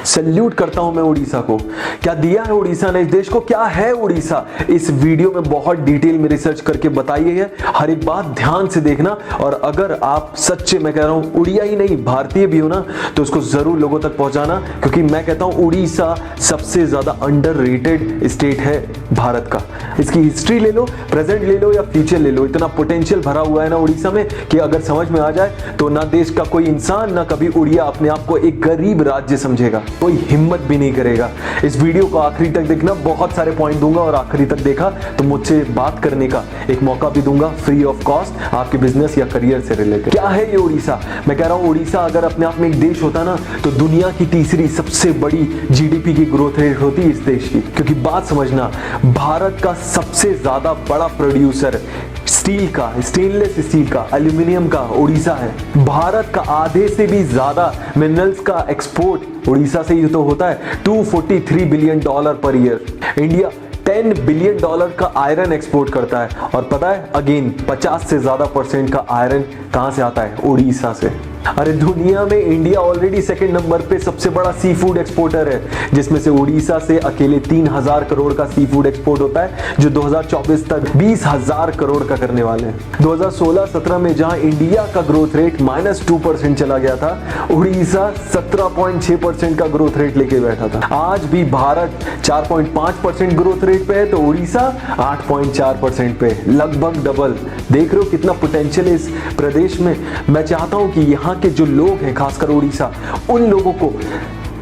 Salute करता हूं मैं उड़ीसा को। क्या दिया है उड़ीसा ने इस देश को, क्या है उड़ीसा, इस वीडियो में बहुत डिटेल में रिसर्च करके बताई है। हर एक बात ध्यान से देखना, और अगर आप सच्चे, मैं कह रहा हूं उड़िया ही नहीं भारतीय भी हो ना, तो उसको जरूर लोगों तक पहुंचाना, क्योंकि मैं कहता हूं उड़ीसा सबसे ज्यादा अंडररेटेड स्टेट है भारत का। इसकी हिस्ट्री ले लो, प्रेजेंट ले लो या फ्यूचर ले लो, इतना पोटेंशियल भरा हुआ है ना उड़ीसा में कि अगर समझ में आ जाए तो ना देश का कोई इंसान, ना कभी उड़िया अपने आप को एक गरीब राज्य समझेगा, कोई हिम्मत भी नहीं करेगा। इस वीडियो को आखिरी तक देखना, बहुत सारे पॉइंट दूंगा, और आखिरी तक देखा तो मुझसे बात करने का एक मौका भी दूंगा फ्री ऑफ कॉस्ट, आपके बिजनेस या करियर से रिलेटेड। क्या है ये उड़ीसा? मैं कह रहा हूं उड़ीसा अगर अपने आप में एक देश होता ना, तो दुनिया की तीसरी सबसे बड़ी जीडीपी की ग्रोथ रेट होती इस देश की। क्योंकि बात समझना, भारत का सबसे ज्यादा बड़ा प्रोड्यूसर स्टील का, स्टेनलेस स्टील का, एल्यूमिनियम का उड़ीसा है। भारत का आधे से भी ज्यादा मिनरल्स का एक्सपोर्ट उड़ीसा से ही तो होता है, $243 billion per year. India $10 billion का आयरन एक्सपोर्ट करता है, और पता है अगेन 50 से ज्यादा % का आयरन कहां से आता है? उड़ीसा से। अरे दुनिया में इंडिया ऑलरेडी सेकंड नंबर पे सबसे बड़ा सी फूड एक्सपोर्टर है, जिसमें से उड़ीसा से अकेले 3000 करोड़ का सी फूड एक्सपोर्ट होता है, जो 2024 तक 20,000 करोड़ का करने वाले हैं। 2016-17 में जहां इंडिया का ग्रोथ रेट -2% चला गया था, उड़ीसा 17.6% का ग्रोथ रेट लेके बैठा था। आज भी भारत 4.5% ग्रोथ रेट पे है, तो उड़ीसा 8.4% पे, लगभग डबल। देख रहे हो कितना पोटेंशियल है इस प्रदेश में। मैं चाहता हूं कि यहाँ के जो लोग हैं, खासकर उड़ीसा, उन लोगों को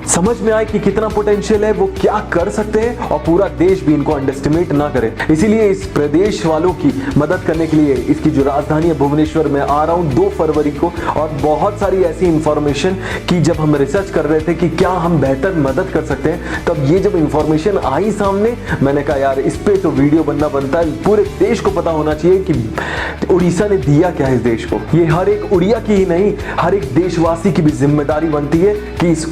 समझ में आए कि कितना पोटेंशियल है, वो क्या कर सकते हैं, और पूरा देश भी इनको अंडरएस्टिमेट ना करे। इसीलिए इस प्रदेश वालों की मदद करने के लिए इसकी जो राजधानी है भुवनेश्वर में आ रहा हूं 2 फरवरी को, और बहुत सारी ऐसी इंफॉर्मेशन की जब हम रिसर्च कर रहे थे कि क्या हम बेहतर मदद कर सकते हैं, तब ये जब इंफॉर्मेशन आई सामने, मैंने कहा यार इस पे तो वीडियो बनता है। पूरे देश को पता होना चाहिए कि उड़ीसा ने दिया क्या है इस देश को। ये हर एक उड़िया की ही नहीं, हर एक देशवासी की भी जिम्मेदारी बनती है कि इस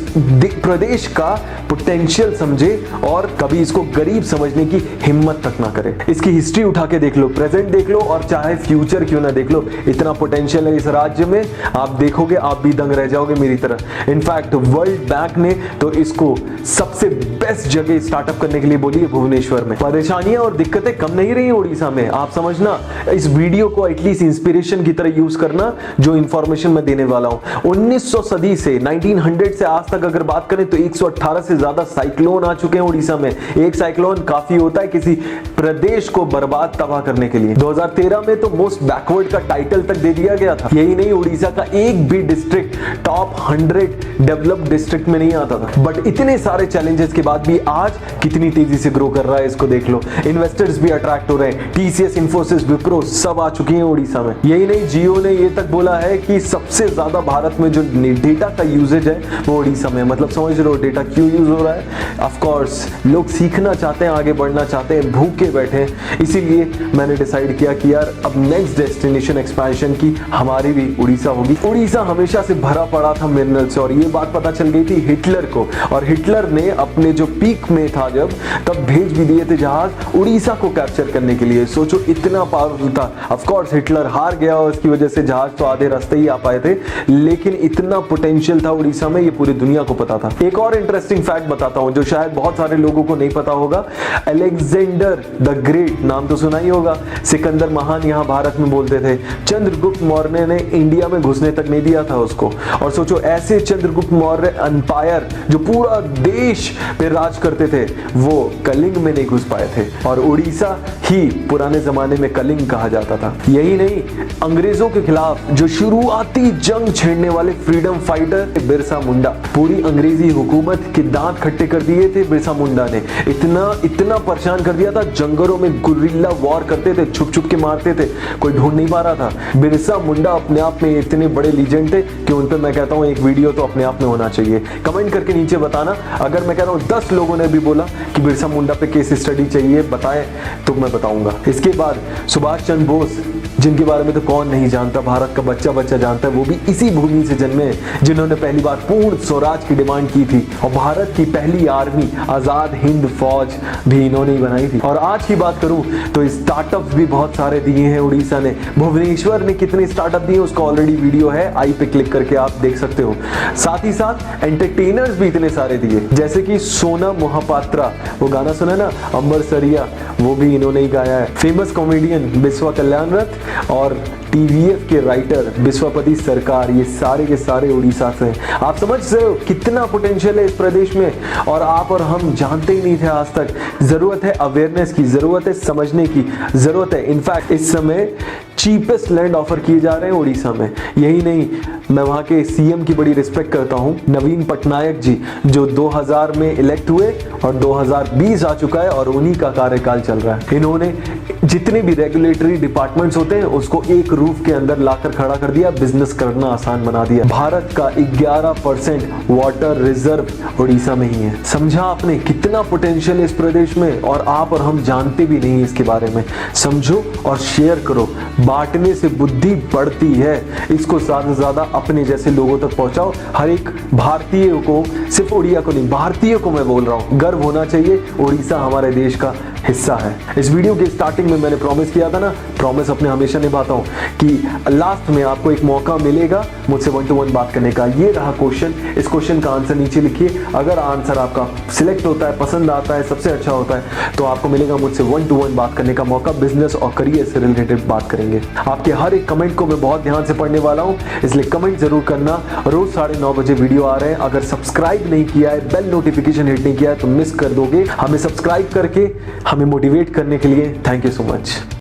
प्रदेश का पोटेंशियल समझे, और कभी इसको गरीब समझने की हिम्मत तक ना करे। इसकी हिस्ट्री उठा के देख लो, प्रेजेंट देख लो, और चाहे फ्यूचर क्यों ना देख लो, इतना पोटेंशियल है इस राज्य में। आप देखोगे आप भी दंग रह जाओगे मेरी तरह। इनफैक्ट वर्ल्ड बैंक ने तो इसको सबसे बेस्ट जगह स्टार्टअप करने के लिए बोली है भुवनेश्वर में। परेशानियां और दिक्कतें कम नहीं रही उड़ीसा में, आप समझना। इस वीडियो को एटलीस्ट इंस्पिरेशन की तरह यूज करना, जो इंफॉर्मेशन मैं देने वाला हूं। 1900 सदी से 1900 से आज तक अगर बात करें तो 118 से ज्यादा साइक्लोन आ चुके हैं उड़ीसा में। एक साइक्लोन काफी होता है किसी प्रदेश को बर्बाद तबाह करने के लिए। 2013 में तो मोस्ट बैकवर्ड का टाइटल तक दे दिया गया था। यही नहीं, उड़ीसा का एक भी डिस्ट्रिक्ट टॉप 100 डेवलप्ड डिस्ट्रिक्ट में नहीं आता था। बट इतने सारे चैलेंजेस के बाद भी आज कितनी तेजी से ग्रो कर रहा है, इसको देख लो। इन्वेस्टर्स भी अट्रैक्ट हो रहे हैं, टीसीएस, इंफोसिस, विप्रो सब आ चुकी हैं उड़ीसा में। यही नहीं, जियो ने ये तक बोला है कि सबसे ज्यादा भारत में जो डेटा का यूजेज है वो उड़ीसा में। मतलब समझ रहे हो डेटा क्यों यूज हो रहा है? ऑफ कोर्स लोग सीखना चाहते हैं, आगे बढ़ना चाहते हैं, भूखे बैठे हैं। इसीलिए मैंने डिसाइड किया कि यार अब नेक्स्ट डेस्टिनेशन एक्सपेंशन की हमारी भी उड़ीसा होगी। उड़ीसा हमेशा से भरा पड़ा था मिनरल से, और ये बात पता चल गई थी हिटलर को, और हिटलर ने अपने जो पीक में था जब, तब भेज भी दिए थे जहाज उड़ीसा को कैप्चर करने के लिए। सोचो इतना पावरफुल था। ऑफ कोर्स हिटलर हार गया, और इसकी वजह से जहाज तो आधे रास्ते ही आ पाए थे, लेकिन इतना पोटेंशियल था उड़ीसा में, ये पूरी दुनिया को पता था। एक और इंटरेस्टिंग फैक्ट बताता हूं जो शायद बहुत सारे लोगों को नहीं पता होगा। अलेक्जेंडर द ग्रेट नाम तो सुना ही होगा, सिकंदर महान यहां भारत में बोलते थे। चंद्रगुप्त मौर्य ने इंडिया में घुसने तक नहीं दिया था उसको। और सोचो ऐसे चंद्रगुप्त मौर्य एम्पायर जो पूरा देश पे राज करते थे, वो कलिंग में नहीं घुस पाए थे, और उड़ीसा ही पुराने जमाने में कलिंग कहा जाता था। यही नहीं, अंग्रेजों के खिलाफ जो शुरुआती जंग छेड़ने वाले फ्रीडम फाइटर बिरसा मुंडा, पूरी अंग्रेजी हुकूमत के दांत खट्टे कर दिए थे बिरसा मुंडा ने। इतना परेशान कर दिया था, जंगलों में गुरिल्ला वॉर करते थे, छुप छुप के मारते थे, कोई ढूंढ नहीं पा रहा था। बिरसा मुंडा अपने आप में इतने बड़े लीजेंड थे कि उन पे मैं कहता हूं एक वीडियो तो अपने आप में होना चाहिए। कमेंट करके नीचे बताना, अगर मैं कह रहा हूं 10 लोगों ने भी बोला कि बिरसा मुंडा पे केस स्टडी चाहिए, बताएं तो मैं बताऊंगा। इसके बाद सुभाष चंद्र बोस जिनके बारे में तो कौन नहीं जानता, भारत का बच्चा बच्चा जानता है, वो भी इसी भूमि से जन्मे हैं जिन्होंने पहली बार पूर्ण स्वराज की डिमांड की थी और भारत की पहली आर्मी आजाद हिंद फौज भी इन्होंने ही बनाई थी। और आज की बात करूं तो स्टार्टअप्स भी बहुत सारे दिए हैं उड़ीसा ने। भुवनेश्वर ने कितने स्टार्टअप दिए उसका ऑलरेडी वीडियो है, आई पे क्लिक करके आप देख सकते हो। साथ ही साथ एंटरटेनर्स भी इतने सारे दिए, जैसे कि सोनम मोहपात्रा, वो गाना सुना ना अंबर सरिया, वो भी इन्होंने ही गाया है। फेमस कॉमेडियन बिस्वा कल्याण रथ और टीवीएफ के राइटर विश्वपति सरकार, ये सारे के सारे उड़ीसा से हैं। आप समझ रहे हो कितना पोटेंशियल है इस प्रदेश में, और आप और हम जानते ही नहीं थे आज तक। जरूरत है अवेयरनेस की, जरूरत है समझने की, जरूरत है। इनफैक्ट इस समय चीपेस्ट लैंड ऑफर किए जा रहे हैं उड़ीसा में। यही नहीं, मैं वहां के सीएम की बड़ी रिस्पेक्ट करता हूं, नवीन पटनायक जी, जो 2000 में इलेक्ट हुए और 2020 आ चुका है और उन्हीं का कार्यकाल चल रहा है। इन्होंने जितने भी रेगुलेटरी डिपार्टमेंट्स होते हैं उसको एक रूफ के अंदर लाकर खड़ा कर दिया, बिजनेस करना आसान बना दिया। भारत का 11% वाटर रिजर्व उड़ीसा में ही है। समझा आपने कितना पोटेंशियल है इस प्रदेश में, और आप और हम जानते भी नहीं इसके बारे में। समझो और शेयर करो, बांटने से बुद्धि बढ़ती है। इसको ज्यादा से ज्यादा अपने जैसे लोगों तक पहुंचाओ। हर एक भारतीय को, सिर्फ उड़िया को नहीं, भारतीय को मैं बोल रहा हूं, गर्व होना चाहिए, उड़ीसा हमारे देश का हिस्सा है। इस वीडियो के स्टार्टिंग में मैंने प्रॉमिस किया था ना, प्रॉमिस अपने हमेशा निभाता हूं कि लास्ट में आपको एक मौका मिलेगा मुझसे 1 to 1 बात करने का। ये रहा क्वेश्चन, इस क्वेश्चन का आंसर नीचे लिखिए। अगर आंसर आपका सिलेक्ट होता है, पसंद आता है, सबसे अच्छा होता है, तो आपको मिलेगा मुझसे 1 to 1 बात करने का मौका। बिजनेस और करियर से रिलेटेड बात करेंगे। आपके हर एक कमेंट को मैं बहुत ध्यान से पढ़ने वाला हूं, इसलिए कमेंट जरूर करना। रोज 9:30 बजे वीडियो आ रहे हैं। अगर सब्सक्राइब नहीं किया है, बेल नोटिफिकेशन हिट नहीं किया है तो मिस कर दोगे। हमें सब्सक्राइब करके हमें मोटिवेट करने के लिए थैंक यू सो मच।